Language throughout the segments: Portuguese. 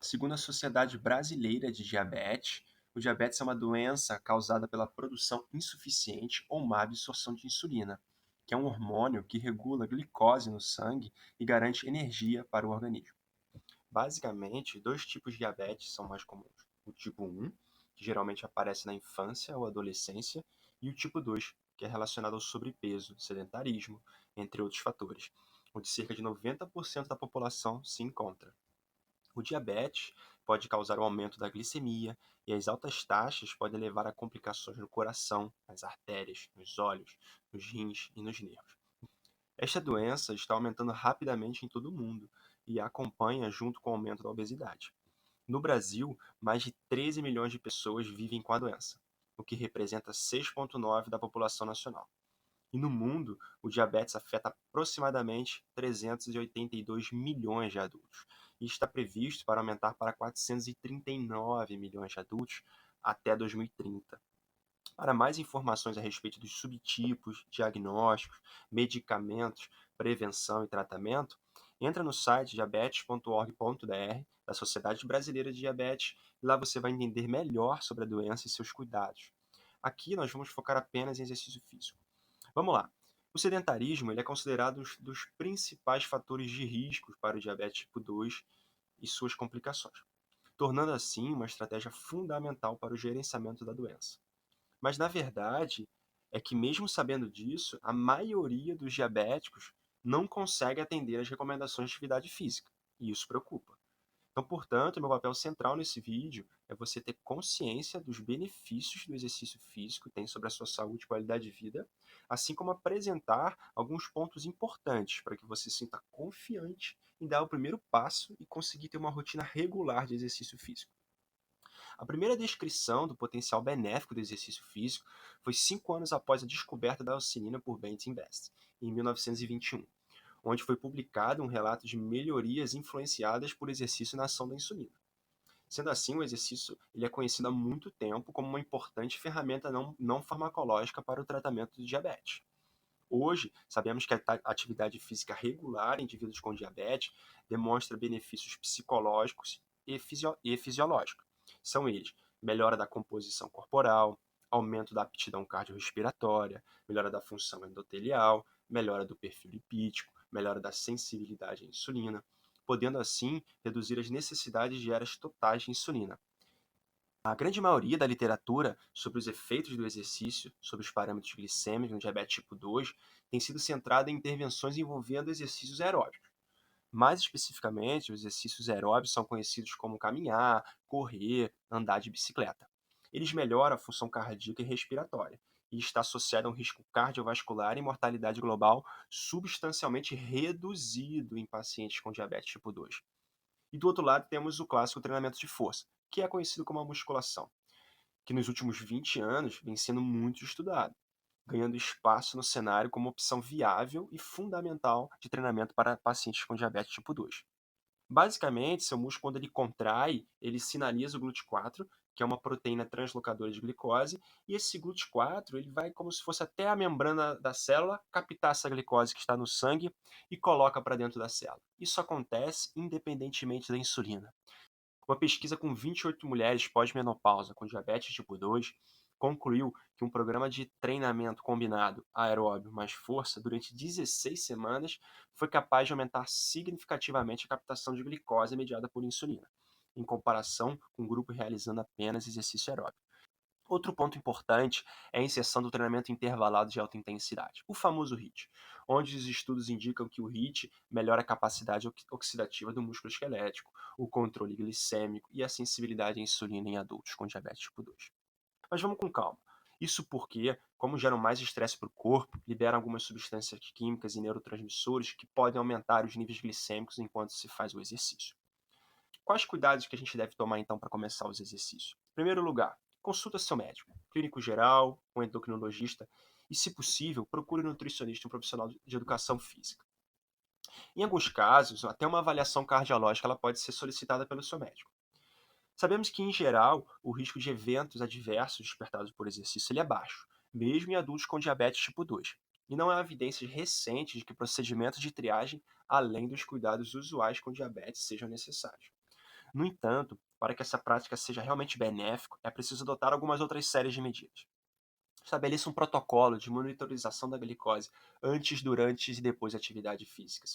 Segundo a Sociedade Brasileira de Diabetes, o diabetes é uma doença causada pela produção insuficiente ou má absorção de insulina, que é um hormônio que regula a glicose no sangue e garante energia para o organismo. Basicamente, dois tipos de diabetes são mais comuns: o tipo 1, que geralmente aparece na infância ou adolescência, e o tipo 2, que é relacionado ao sobrepeso, sedentarismo, entre outros fatores, onde cerca de 90% da população se encontra. O diabetes pode causar o aumento da glicemia e as altas taxas podem levar a complicações no coração, nas artérias, nos olhos, nos rins e nos nervos. Esta doença está aumentando rapidamente em todo o mundo e a acompanha junto com o aumento da obesidade. No Brasil, mais de 13 milhões de pessoas vivem com a doença, o que representa 6,9% da população nacional. E no mundo, o diabetes afeta aproximadamente 382 milhões de adultos e está previsto para aumentar para 439 milhões de adultos até 2030. Para mais informações a respeito dos subtipos, diagnósticos, medicamentos, prevenção e tratamento, entra no site diabetes.org.br da Sociedade Brasileira de Diabetes e lá você vai entender melhor sobre a doença e seus cuidados. Aqui nós vamos focar apenas em exercício físico. Vamos lá. O sedentarismo ele é considerado um dos principais fatores de risco para o diabetes tipo 2 e suas complicações, tornando assim uma estratégia fundamental para o gerenciamento da doença. Mas, na verdade, é que mesmo sabendo disso, a maioria dos diabéticos não consegue atender às recomendações de atividade física, e isso preocupa. Então, portanto, meu papel central nesse vídeo é você ter consciência dos benefícios do exercício físico tem sobre a sua saúde e qualidade de vida, assim como apresentar alguns pontos importantes para que você se sinta confiante em dar o primeiro passo e conseguir ter uma rotina regular de exercício físico. A primeira descrição do potencial benéfico do exercício físico foi 5 anos após a descoberta da insulina por Benton Best, em 1921, onde foi publicado um relato de melhorias influenciadas por exercício na ação da insulina. Sendo assim, o exercício ele é conhecido há muito tempo como uma importante ferramenta não farmacológica para o tratamento do diabetes. Hoje, sabemos que a atividade física regular em indivíduos com diabetes demonstra benefícios psicológicos e fisiológicos. São eles: melhora da composição corporal, aumento da aptidão cardiorrespiratória, melhora da função endotelial, melhora do perfil lipídico, melhora da sensibilidade à insulina, podendo assim reduzir as necessidades diárias totais de insulina. A grande maioria da literatura sobre os efeitos do exercício sobre os parâmetros glicêmicos no diabetes tipo 2 tem sido centrada em intervenções envolvendo exercícios aeróbicos. Mais especificamente, os exercícios aeróbicos são conhecidos como caminhar, correr, andar de bicicleta. Eles melhoram a função cardíaca e respiratória e está associado a um risco cardiovascular e mortalidade global substancialmente reduzido em pacientes com diabetes tipo 2. E do outro lado temos o clássico treinamento de força, que é conhecido como a musculação, que nos últimos 20 anos vem sendo muito estudado, ganhando espaço no cenário como opção viável e fundamental de treinamento para pacientes com diabetes tipo 2. Basicamente, seu músculo, quando ele contrai, ele sinaliza o GLUT4, que é uma proteína translocadora de glicose, e esse GLUT4 ele vai como se fosse até a membrana da célula, captar essa glicose que está no sangue e coloca para dentro da célula. Isso acontece independentemente da insulina. Uma pesquisa com 28 mulheres pós-menopausa com diabetes tipo 2 concluiu que um programa de treinamento combinado aeróbio mais força durante 16 semanas foi capaz de aumentar significativamente a captação de glicose mediada por insulina, em comparação com um grupo realizando apenas exercício aeróbio. Outro ponto importante é a inserção do treinamento intervalado de alta intensidade, o famoso HIIT, onde os estudos indicam que o HIIT melhora a capacidade oxidativa do músculo esquelético, o controle glicêmico e a sensibilidade à insulina em adultos com diabetes tipo 2. Mas vamos com calma. Isso porque, como geram mais estresse para o corpo, liberam algumas substâncias químicas e neurotransmissores que podem aumentar os níveis glicêmicos enquanto se faz o exercício. Quais cuidados que a gente deve tomar então para começar os exercícios? Em primeiro lugar, consulta seu médico, clínico geral, um endocrinologista e, se possível, procure um nutricionista, um profissional de educação física. Em alguns casos, até uma avaliação cardiológica ela pode ser solicitada pelo seu médico. Sabemos que, em geral, o risco de eventos adversos despertados por exercício ele é baixo, mesmo em adultos com diabetes tipo 2. E não há evidências recentes de que procedimentos de triagem, além dos cuidados usuais com diabetes, sejam necessários. No entanto, para que essa prática seja realmente benéfica, é preciso adotar algumas outras séries de medidas. Estabeleça um protocolo de monitorização da glicose antes, durante e depois da atividade física.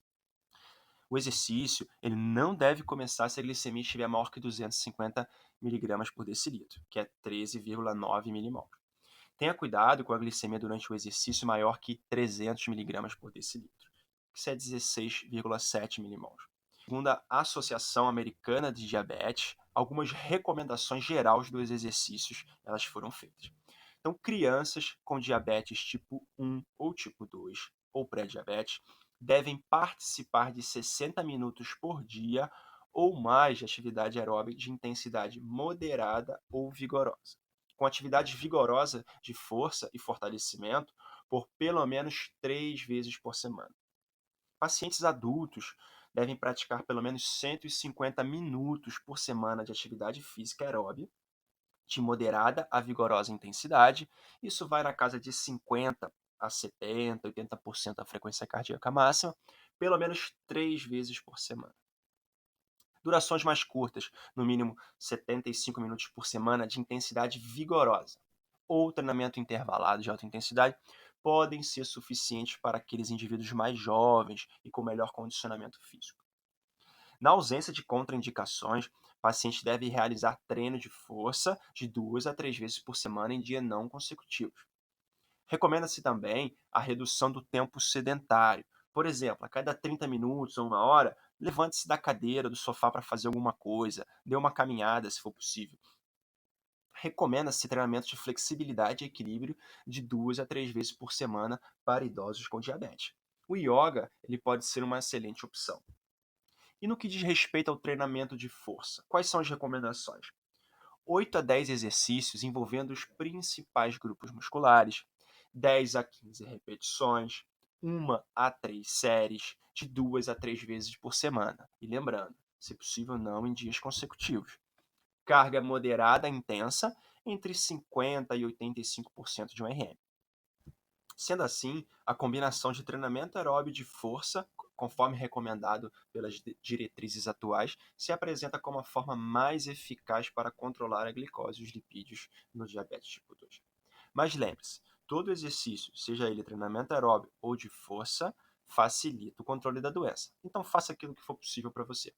O exercício ele não deve começar se a glicemia estiver maior que 250 miligramas por decilitro, que é 13,9 milimols. Tenha cuidado com a glicemia durante o exercício maior que 300 miligramas por decilitro, que é 16,7 milimols. Segundo a Associação Americana de Diabetes, algumas recomendações gerais dos exercícios elas foram feitas. Então, crianças com diabetes tipo 1 ou tipo 2 ou pré-diabetes devem participar de 60 minutos por dia ou mais de atividade aeróbica de intensidade moderada ou vigorosa, com atividade vigorosa de força e fortalecimento por pelo menos 3 vezes por semana. Pacientes adultos devem praticar pelo menos 150 minutos por semana de atividade física aeróbica de moderada a vigorosa intensidade. Isso vai na casa de 50 a 70, 80% da frequência cardíaca máxima, pelo menos 3 vezes por semana. Durações mais curtas, no mínimo 75 minutos por semana de intensidade vigorosa, ou treinamento intervalado de alta intensidade, podem ser suficientes para aqueles indivíduos mais jovens e com melhor condicionamento físico. Na ausência de contraindicações, o paciente deve realizar treino de força de 2 a 3 vezes por semana em dias não consecutivos. Recomenda-se também a redução do tempo sedentário. Por exemplo, a cada 30 minutos ou 1 hora, levante-se da cadeira, do sofá para fazer alguma coisa, dê uma caminhada se for possível. Recomenda-se treinamento de flexibilidade e equilíbrio de 2 a 3 vezes por semana para idosos com diabetes. O yoga ele pode ser uma excelente opção. E no que diz respeito ao treinamento de força, quais são as recomendações? 8 a 10 exercícios envolvendo os principais grupos musculares, 10 a 15 repetições, 1 a 3 séries, de 2 a 3 vezes por semana. E lembrando, se possível, não em dias consecutivos. Carga moderada intensa, entre 50% e 85% de um RM. Sendo assim, a combinação de treinamento aeróbio de força, conforme recomendado pelas diretrizes atuais, se apresenta como a forma mais eficaz para controlar a glicose e os lipídios no diabetes tipo 2. Mas lembre-se, todo exercício, seja ele treinamento aeróbio ou de força, facilita o controle da doença. Então faça aquilo que for possível para você.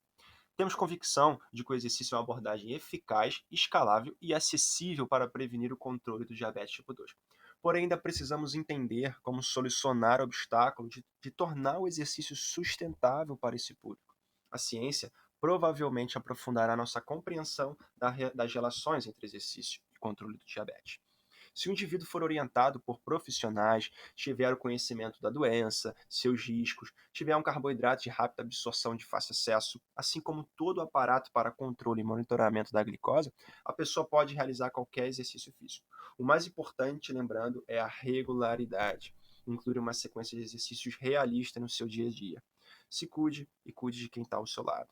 Temos convicção de que o exercício é uma abordagem eficaz, escalável e acessível para prevenir o controle do diabetes tipo 2. Porém, ainda precisamos entender como solucionar o obstáculo de tornar o exercício sustentável para esse público. A ciência provavelmente aprofundará nossa compreensão das relações entre exercício e controle do diabetes. Se o indivíduo for orientado por profissionais, tiver o conhecimento da doença, seus riscos, tiver um carboidrato de rápida absorção de fácil acesso, assim como todo o aparato para controle e monitoramento da glicose, a pessoa pode realizar qualquer exercício físico. O mais importante, lembrando, é a regularidade. Incluir uma sequência de exercícios realista no seu dia a dia. Se cuide e cuide de quem está ao seu lado.